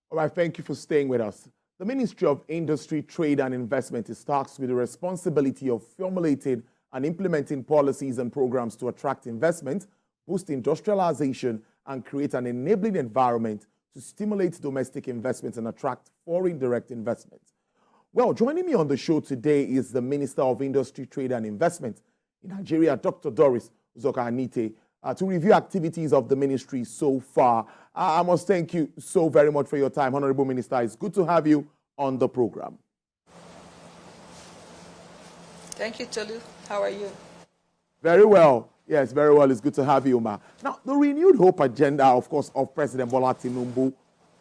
All right, thank you for staying with us. The Ministry of Industry, Trade and Investment is tasked with the responsibility of formulating and implementing policies and programs to attract investment, boost industrialization, and create an enabling environment to stimulate domestic investment and attract foreign direct investment. Well, joining me on the show today is the Minister of Industry, Trade and Investment in Nigeria, Dr. Doris Uzoka-Anite, to review activities of the ministry so far. I must thank you so very much for your time, Honorable Minister. It's good to have you on the program. Thank you, Tolu. How are you? Very well. Yes, very well. It's good to have you, Ma. Now, the renewed hope agenda, of course, of President Bola Tinubu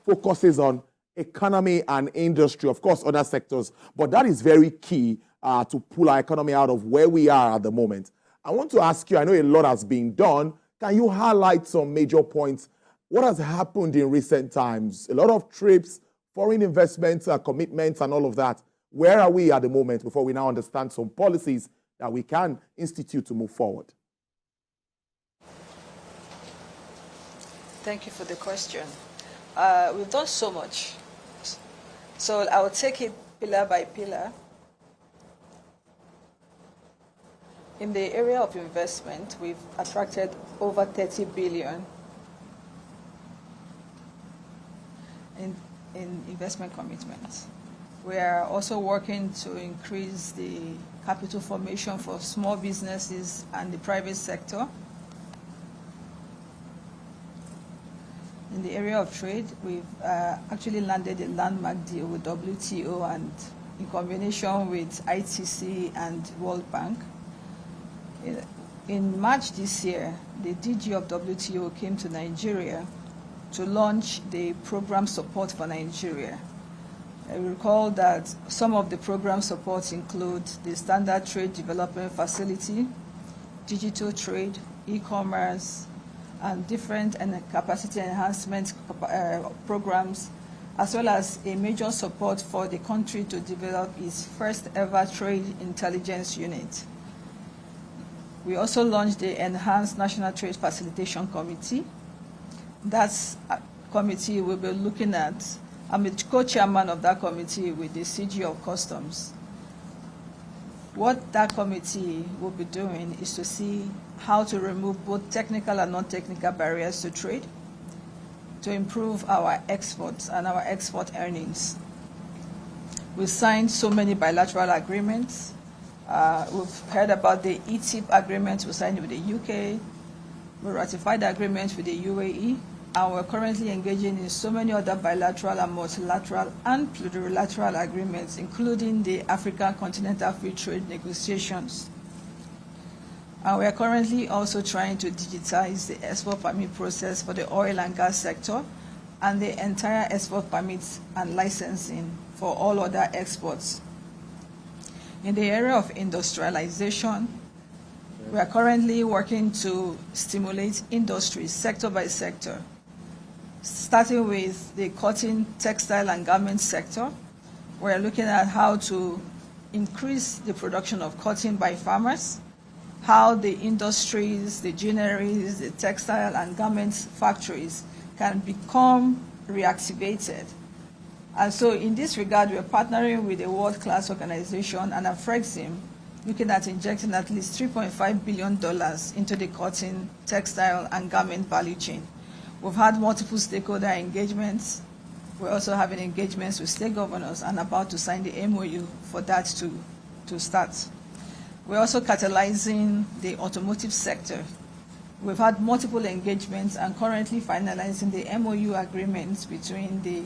focuses on economy and industry, of course, other sectors, but that is very key to pull our economy out of where we are at the moment. I want to ask you, I know a lot has been done. Can you highlight some major points? What has happened in recent times? A lot of trips, foreign investments, commitments, and all of that. Where are we at the moment before we now understand some policies that we can institute to move forward? Thank you for the question. We've done so much. So I will take it pillar by pillar. In the area of investment, we've attracted over 30 billion in investment commitments. We are also working to increase the capital formation for small businesses and the private sector. In the area of trade, we've actually landed a landmark deal with WTO and in combination with ITC and World Bank. In March this year, the DG of WTO came to Nigeria to launch the program support for Nigeria. I recall that some of the program supports include the Standard Trade Development Facility, digital trade, e-commerce, and different capacity enhancement programs, as well as a major support for the country to develop its first ever trade intelligence unit. We also launched the Enhanced National Trade Facilitation Committee. That committee will be looking at, I'm the co-chairman of that committee with the CG of Customs. What that committee will be doing is to see how to remove both technical and non-technical barriers to trade, to improve our exports and our export earnings. We signed so many bilateral agreements. We've heard about the ETIP agreement we signed with the UK. We ratified the agreement with the UAE, and we're currently engaging in so many other bilateral and multilateral and plurilateral agreements, including the African Continental Free Trade negotiations. And we are currently also trying to digitize the export permit process for the oil and gas sector and the entire export permits and licensing for all other exports. In the area of industrialization, we are currently working to stimulate industries sector by sector, starting with the cotton, textile, and garment sector. We are looking at how to increase the production of cotton by farmers, how the industries, the ginneries, the textile and garments factories can become reactivated. And so in this regard, we are partnering with a world-class organization and Afrexim, looking at injecting at least $3.5 billion into the cotton, textile, and garment value chain. We've had multiple stakeholder engagements. We're also having engagements with state governors and about to sign the MOU for that to start. We're also catalyzing the automotive sector. We've had multiple engagements and currently finalizing the MOU agreements between the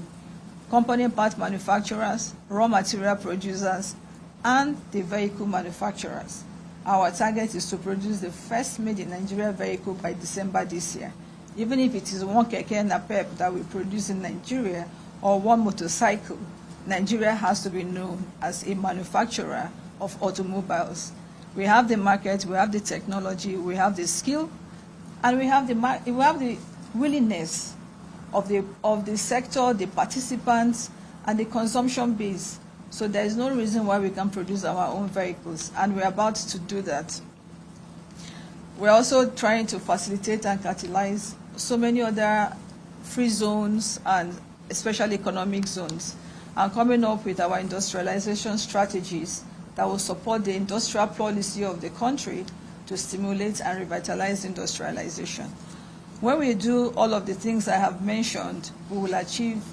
component part manufacturers, raw material producers, and the vehicle manufacturers. Our target is to produce the first made in Nigeria vehicle by December this year. Even if it is one keke napep that we produce in Nigeria or one motorcycle, Nigeria has to be known as a manufacturer of automobiles. We have the market, we have the technology, we have the skill, and we have the willingness of the sector, the participants, and the consumption base. So there is no reason why we can produce our own vehicles, and we're about to do that. We're also trying to facilitate and catalyze so many other free zones and special economic zones, and coming up with our industrialization strategies that will support the industrial policy of the country to stimulate and revitalize industrialization. When we do all of the things I have mentioned, we will achieve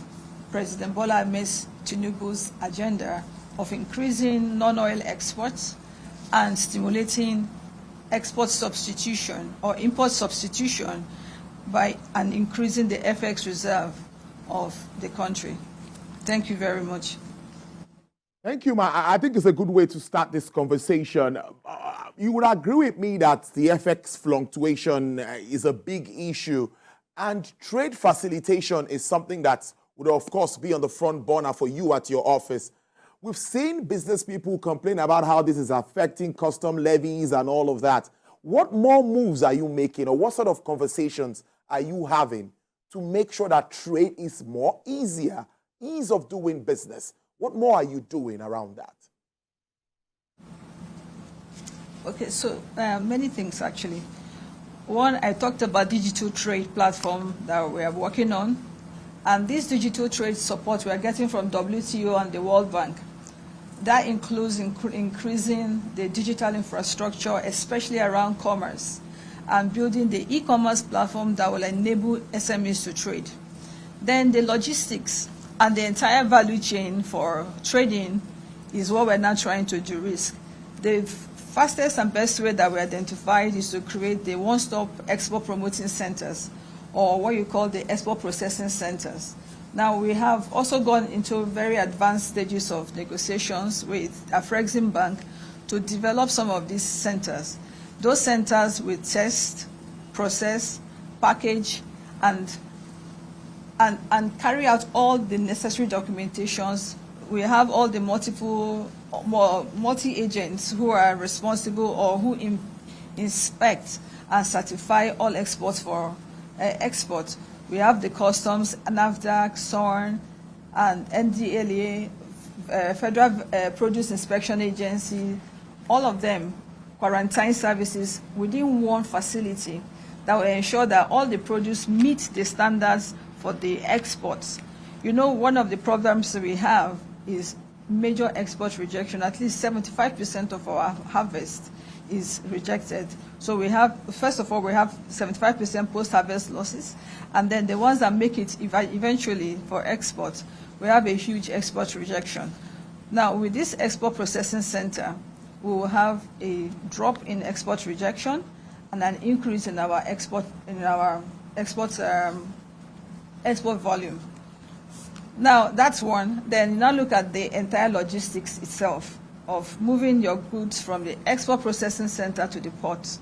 President Bola Ahmed Tinubu's agenda of increasing non-oil exports and stimulating export substitution or import substitution by and increasing the FX reserve of the country. Thank you very much. Thank you, Ma. I think it's a good way to start this conversation. You would agree with me that the FX fluctuation is a big issue, and trade facilitation is something that would, of course, be on the front burner for you at your office. We've seen business people complain about how this is affecting custom levies and all of that. What more moves are you making, or what sort of conversations are you having to make sure that trade is more easier, ease of doing business? What more are you doing around that? Okay, so many things actually. One, I talked about digital trade platform that we are working on. And this digital trade support we are getting from WTO and the World Bank. That includes increasing the digital infrastructure, especially around commerce, and building the e-commerce platform that will enable SMEs to trade. Then the logistics and the entire value chain for trading is what we're now trying to de-risk. The fastest and best way that we identified is to create the one-stop export promoting centers, or what you call the export processing centers. Now, we have also gone into very advanced stages of negotiations with Afrexim Bank to develop some of these centers. Those centers will test, process, package, and carry out all the necessary documentations. We have all the multi-agents who are responsible or who inspect and certify all exports for export. We have the customs, NAFDAC, SORN, and NDLA, Federal Produce Inspection Agency, all of them quarantine services within one facility that will ensure that all the produce meet the standards for the exports. You know, one of the problems we have is major export rejection. At least 75% of our harvest is rejected. So we have, first of all, we have 75% post-harvest losses, and then the ones that make it eventually for export, we have a huge export rejection. Now, with this export processing center, we will have a drop in export rejection and an increase in our export volume. Now, that's one. Then now look at the entire logistics itself of moving your goods from the export processing center to the port.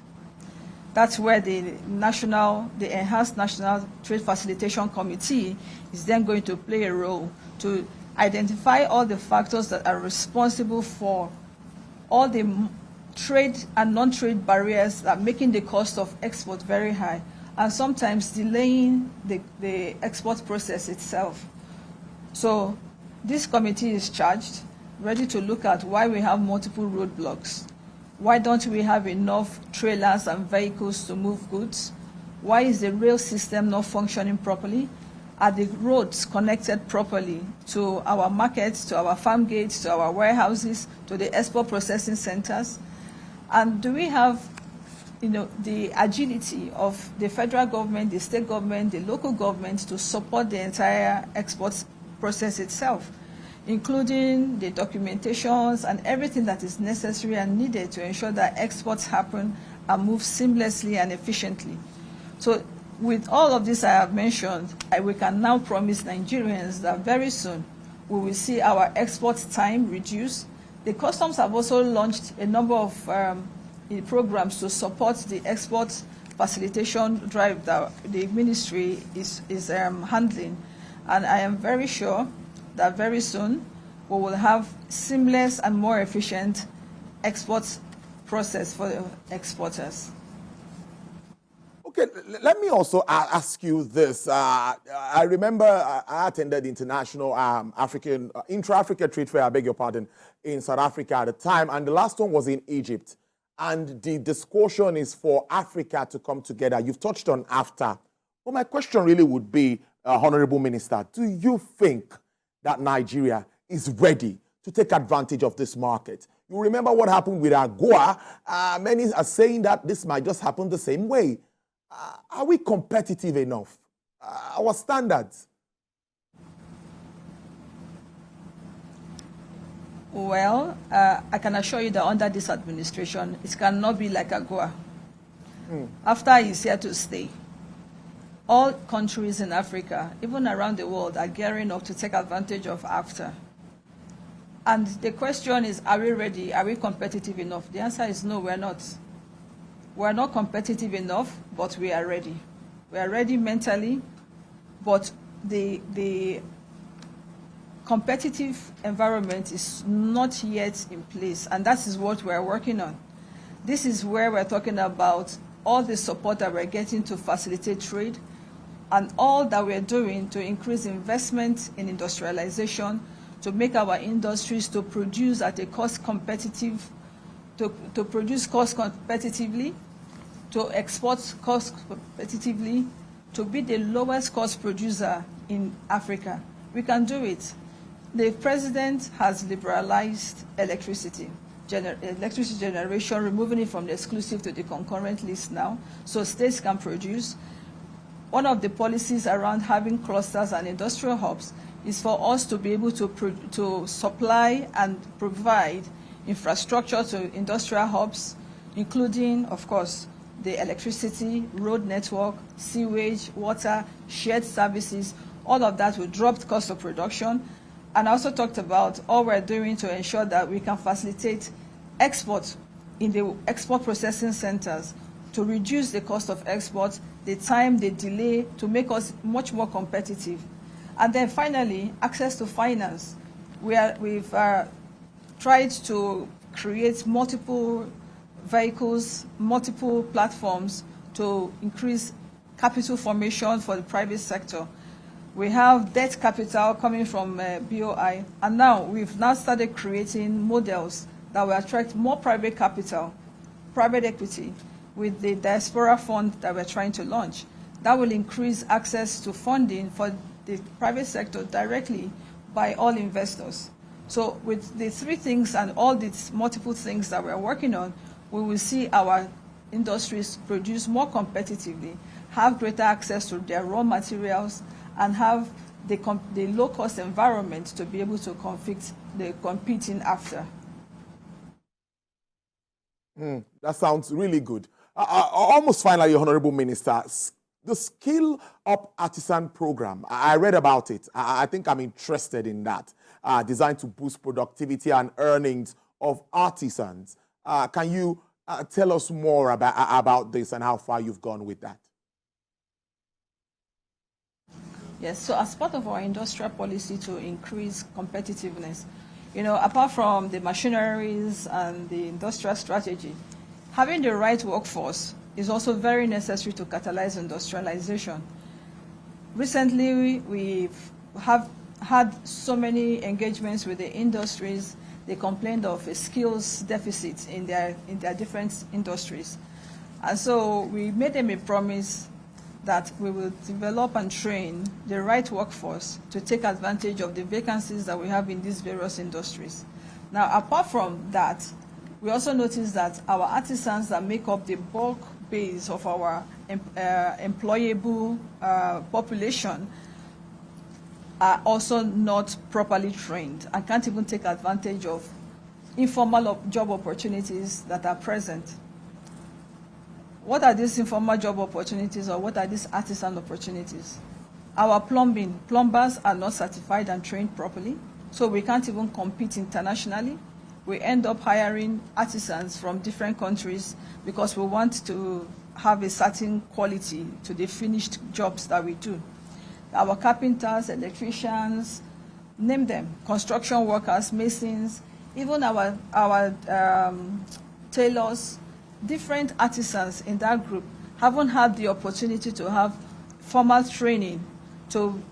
That's where the Enhanced National Trade Facilitation Committee is then going to play a role to identify all the factors that are responsible for all the trade and non-trade barriers that are making the cost of export very high, and sometimes delaying the export process itself. So this committee is charged, ready to look at why we have multiple roadblocks. Why don't we have enough trailers and vehicles to move goods? Why is the rail system not functioning properly? Are the roads connected properly to our markets, to our farm gates, to our warehouses, to the export processing centers? And do we have, the agility of the federal government, the state government, the local government to support the entire export process itself, including the documentations and everything that is necessary and needed to ensure that exports happen and move seamlessly and efficiently? So with all of this I have mentioned, we can now promise Nigerians that very soon we will see our export time reduce. The customs have also launched a number of programs to support the export facilitation drive that the ministry is handling. And I am very sure that very soon we will have seamless and more efficient export process for the exporters. Okay, let me also ask you this. I remember I attended the International Intra-Africa Trade Fair, I beg your pardon, in South Africa at the time, and the last one was in Egypt. And the discussion is for Africa to come together. You've touched on AFTA. Well, my question really would be, Honorable Minister, do you think that Nigeria is ready to take advantage of this market? You remember what happened with AGOA. Many are saying that this might just happen the same way. Are we competitive enough? Our standards? Well, I can assure you that under this administration, it cannot be like AGOA. After is here to stay. All countries in Africa, even around the world, are gearing up to take advantage of AFTA. And the question is, are we ready? Are we competitive enough? The answer is no, we're not. We're not competitive enough, but we are ready. We are ready mentally, but the competitive environment is not yet in place, and that is what we're working on. This is where we're talking about all the support that we're getting to facilitate trade and all that we're doing to increase investment in industrialization, to make our industries to produce at a cost competitive, to produce cost competitively, to export cost competitively, to be the lowest cost producer in Africa. We can do it. The president has liberalized electricity generation, removing it from the exclusive to the concurrent list now, so states can produce. One of the policies around having clusters and industrial hubs is for us to be able to supply and provide infrastructure to industrial hubs, including, of course, the electricity, road network, sewage, water, shared services. All of that will drop the cost of production. And I also talked about all we're doing to ensure that we can facilitate export in the export processing centers to reduce the cost of export, the time, the delay, to make us much more competitive. And then finally, access to finance. We've tried to create multiple vehicles, multiple platforms to increase capital formation for the private sector. We have debt capital coming from BOI, and now we've started creating models that will attract more private capital, private equity, with the diaspora fund that we're trying to launch. That will increase access to funding for the private sector directly by all investors. So with the three things and all these multiple things that we're working on, we will see our industries produce more competitively, have greater access to their raw materials, and have the low-cost environment to be able to compete in after. That sounds really good. Almost finally, Honorable Minister, the Skill Up Artisan Program, I read about it. I think I'm interested in that, designed to boost productivity and earnings of artisans. Can you tell us more about this and how far you've gone with that? Yes, so as part of our industrial policy to increase competitiveness, apart from the machineries and the industrial strategy, having the right workforce is also very necessary to catalyze industrialization. Recently, we have had so many engagements with the industries. They complained of a skills deficit in their different industries. And so we made them a promise that we will develop and train the right workforce to take advantage of the vacancies that we have in these various industries. Now, apart from that, we also noticed that our artisans that make up the bulk base of our employable population are also not properly trained and can't even take advantage of informal job opportunities that are present. What are these informal job opportunities, or what are these artisan opportunities? Our plumbers are not certified and trained properly, so we can't even compete internationally. We end up hiring artisans from different countries because we want to have a certain quality to the finished jobs that we do. Our carpenters, electricians, name them, construction workers, masons, even our tailors, different artisans in that group haven't had the opportunity to have formal training to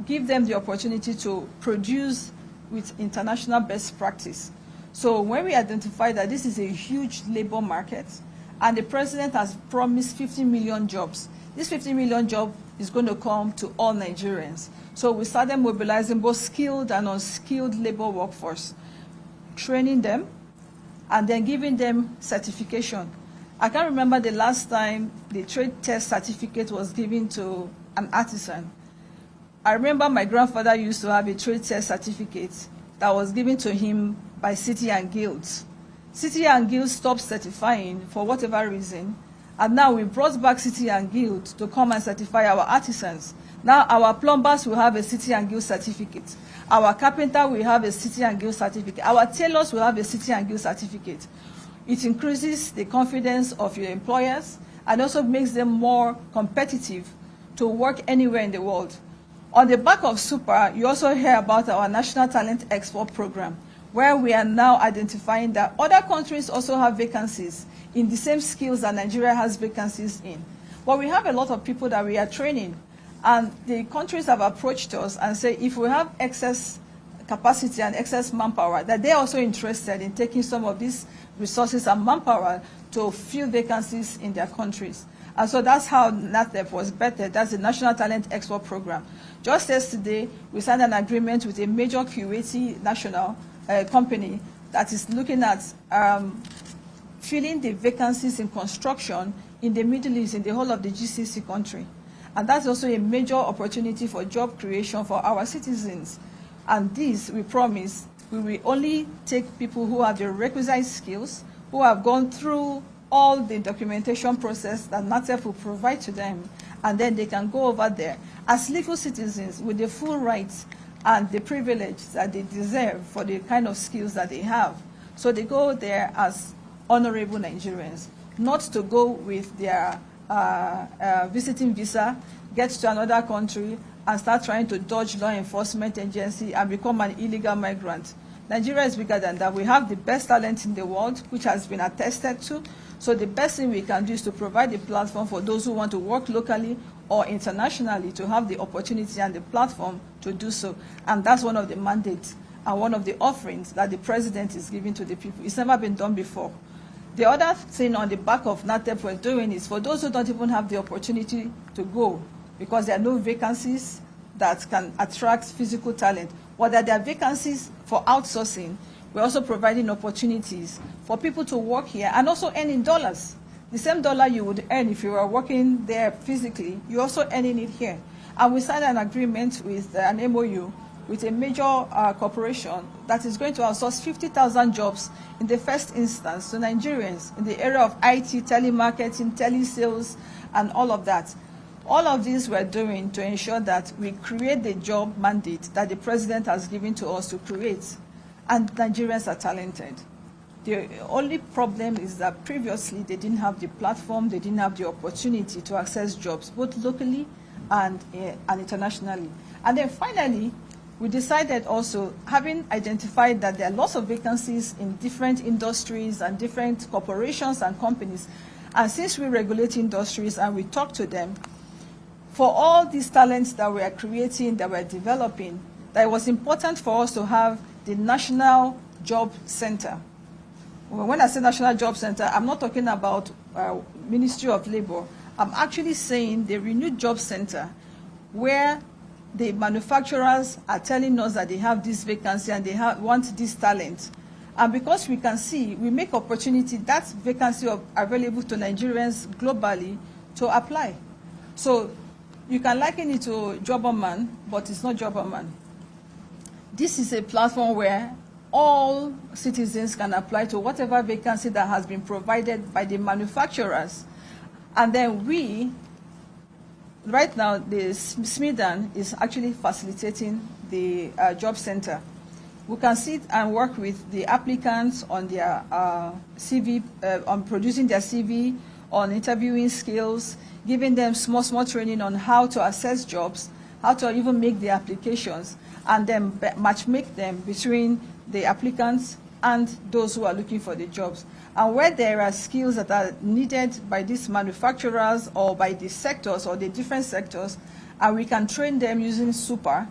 give them the opportunity to produce with international best practice. So when we identify that this is a huge labor market and the president has promised 50 million jobs, This 50 million job is going to come to all Nigerians. So we started mobilizing both skilled and unskilled labor workforce, training them, and then giving them certification. I can't remember the last time the trade test certificate was given to an artisan. I remember my grandfather used to have a trade test certificate that was given to him by City and Guilds. City and Guilds stopped certifying for whatever reason, and now we brought back City and Guilds to come and certify our artisans. Now our plumbers will have a City and Guilds certificate. Our carpenter will have a City and Guilds certificate. Our tailors will have a City and Guilds certificate. It increases the confidence of your employers and also makes them more competitive to work anywhere in the world. On the back of SUPER, you also hear about our National Talent Export Program, where we are now identifying that other countries also have vacancies in the same skills that Nigeria has vacancies in. But we have a lot of people that we are training, and the countries have approached us and say if we have excess capacity and excess manpower, that they're also interested in taking some of these resources and manpower to fill vacancies in their countries. And so that's how NATEP was bettered. That's the National Talent Export Program. Just yesterday, we signed an agreement with a major Kuwaiti national company that is looking at filling the vacancies in construction in the Middle East, in the whole of the GCC country. And that's also a major opportunity for job creation for our citizens. And this, we promise, we will only take people who have the requisite skills, who have gone through all the documentation process that NATEP will provide to them, and then they can go over there as legal citizens with the full rights and the privilege that they deserve for the kind of skills that they have. So they go there as honorable Nigerians, not to go with their visiting visa, get to another country, and start trying to dodge law enforcement agency and become an illegal migrant. Nigeria is bigger than that. We have the best talent in the world, which has been attested to. So the best thing we can do is to provide a platform for those who want to work locally or internationally to have the opportunity and the platform to do so. And that's one of the mandates and one of the offerings that the president is giving to the people. It's never been done before. The other thing on the back of NATEP we're doing is for those who don't even have the opportunity to go, because there are no vacancies that can attract physical talent, or that there are vacancies for outsourcing, we're also providing opportunities for people to work here and also earn in dollars. The same dollar you would earn if you were working there physically, you're also earning it here. And we signed an agreement with an MOU with a major corporation that is going to outsource 50,000 jobs in the first instance to Nigerians in the area of IT, telemarketing, telesales, and all of that. All of this we're doing to ensure that we create the job mandate that the president has given to us to create. And Nigerians are talented. The only problem is that previously they didn't have the platform, they didn't have the opportunity to access jobs, both locally and internationally. And then finally, we decided also, having identified that there are lots of vacancies in different industries and different corporations and companies, and since we regulate industries and we talk to them, for all these talents that we are creating, that we are developing, that it was important for us to have the National Job Center. When I say National Job Center, I'm not talking about Ministry of Labor. I'm actually saying the renewed job center, where the manufacturers are telling us that they have this vacancy and they want this talent. And because we can see, we make opportunity, that vacancy available to Nigerians globally to apply. So you can liken it to Jobberman, but it's not Jobberman. This is a platform where all citizens can apply to whatever vacancy that has been provided by the manufacturers. And then we, right now, the SMIDAN is actually facilitating the job center. We can sit and work with the applicants on their CV, on producing their CV, on interviewing skills, giving them small training on how to assess jobs, how to even make the applications, and then matchmake them between the applicants and those who are looking for the jobs. And where there are skills that are needed by these manufacturers or by the sectors or the different sectors, and we can train them using SUPER,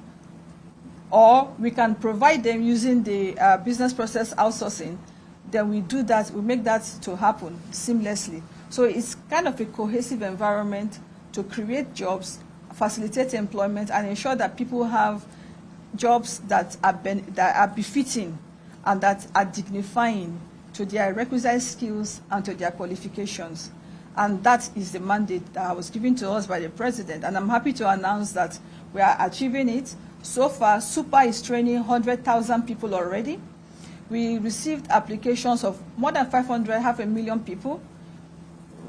or we can provide them using the business process outsourcing, then we do that, we make that to happen seamlessly. So it's kind of a cohesive environment to create jobs, facilitate employment, and ensure that people have jobs that are befitting and that are dignifying to their requisite skills and to their qualifications. And that is the mandate that was given to us by the president. And I'm happy to announce that we are achieving it. So far, SUPA is training 100,000 people already. We received applications of more than 500,000 people.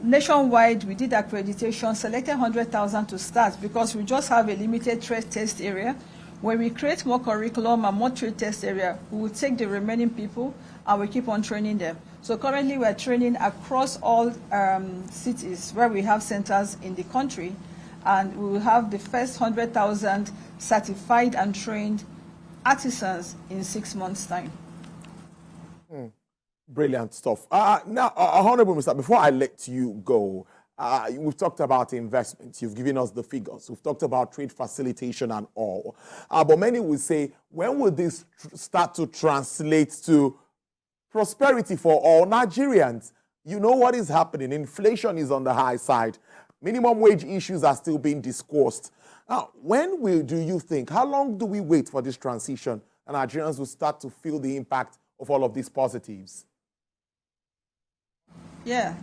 Nationwide, we did accreditation, selected 100,000 to start because we just have a limited trade test area. When we create more curriculum and more trade test area, we will take the remaining people and we keep on training them. So currently we are training across all cities where we have centers in the country, and we will have the first 100,000 certified and trained artisans in 6 months' time. Brilliant stuff. Now, Honorable Minister, before I let you go, we've talked about investment. You've given us the figures. We've talked about trade facilitation and all. But many will say, when will this start to translate to prosperity for all Nigerians? You know what is happening. Inflation is on the high side. Minimum wage issues are still being discussed. Now, do you think, how long do we wait for this transition and Nigerians will start to feel the impact of all of these positives? Yeah,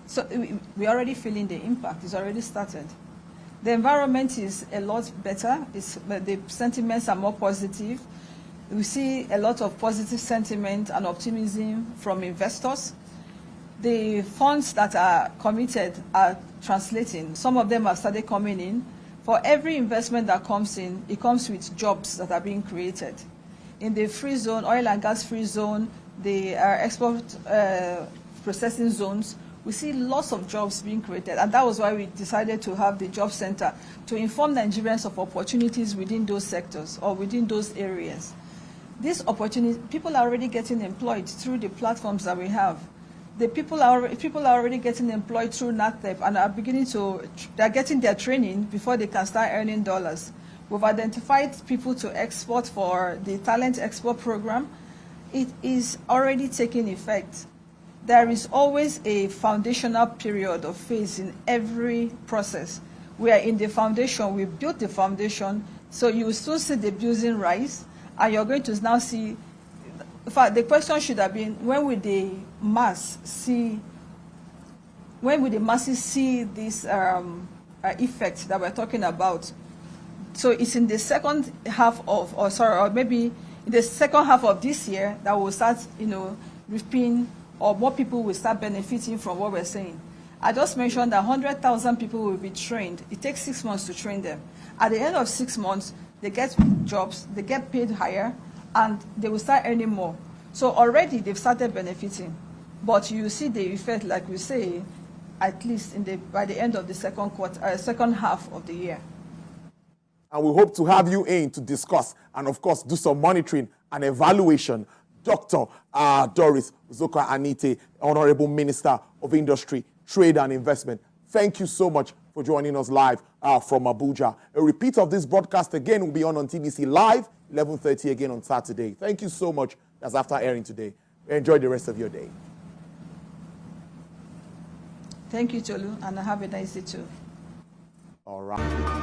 so we're already feeling the impact. It's already started. The environment is a lot better. The sentiments are more positive. We see a lot of positive sentiment and optimism from investors. The funds that are committed are translating. Some of them have started coming in. For every investment that comes in, it comes with jobs that are being created. In the free zone, oil and gas free zone, the export processing zones, we see lots of jobs being created. And that was why we decided to have the job center to inform Nigerians of opportunities within those sectors or within those areas. These opportunities, people are already getting employed through the platforms that we have. The people are already getting employed through NATEP and are they're getting their training before they can start earning dollars. We've identified people to export for the talent export program. It is already taking effect. There is always a foundational period of phase in every process. We are in the foundation, we built the foundation, so you will still see the building rise, and you're going to now see, in fact, the question should have been, when will the masses see this effect that we're talking about? So it's in the second half of, or maybe in the second half of this year that we'll start, reaping, or more people will start benefiting from what we're saying. I just mentioned that 100,000 people will be trained. It takes 6 months to train them. At the end of 6 months, they get jobs, they get paid higher, and they will start earning more. So already they've started benefiting. But you see the effect, like we say, at least by the end of the second half of the year. And we hope to have you in to discuss and, of course, do some monitoring and evaluation. Dr. Doris Uzoka Anite, Honorable Minister of Industry, Trade and Investment. Thank you so much for joining us live from Abuja. A repeat of this broadcast again will be on TVC Live, 11:30 again on Saturday. Thank you so much. That's after airing today. Enjoy the rest of your day. Thank you, Tolu, and have a nice day too. All right.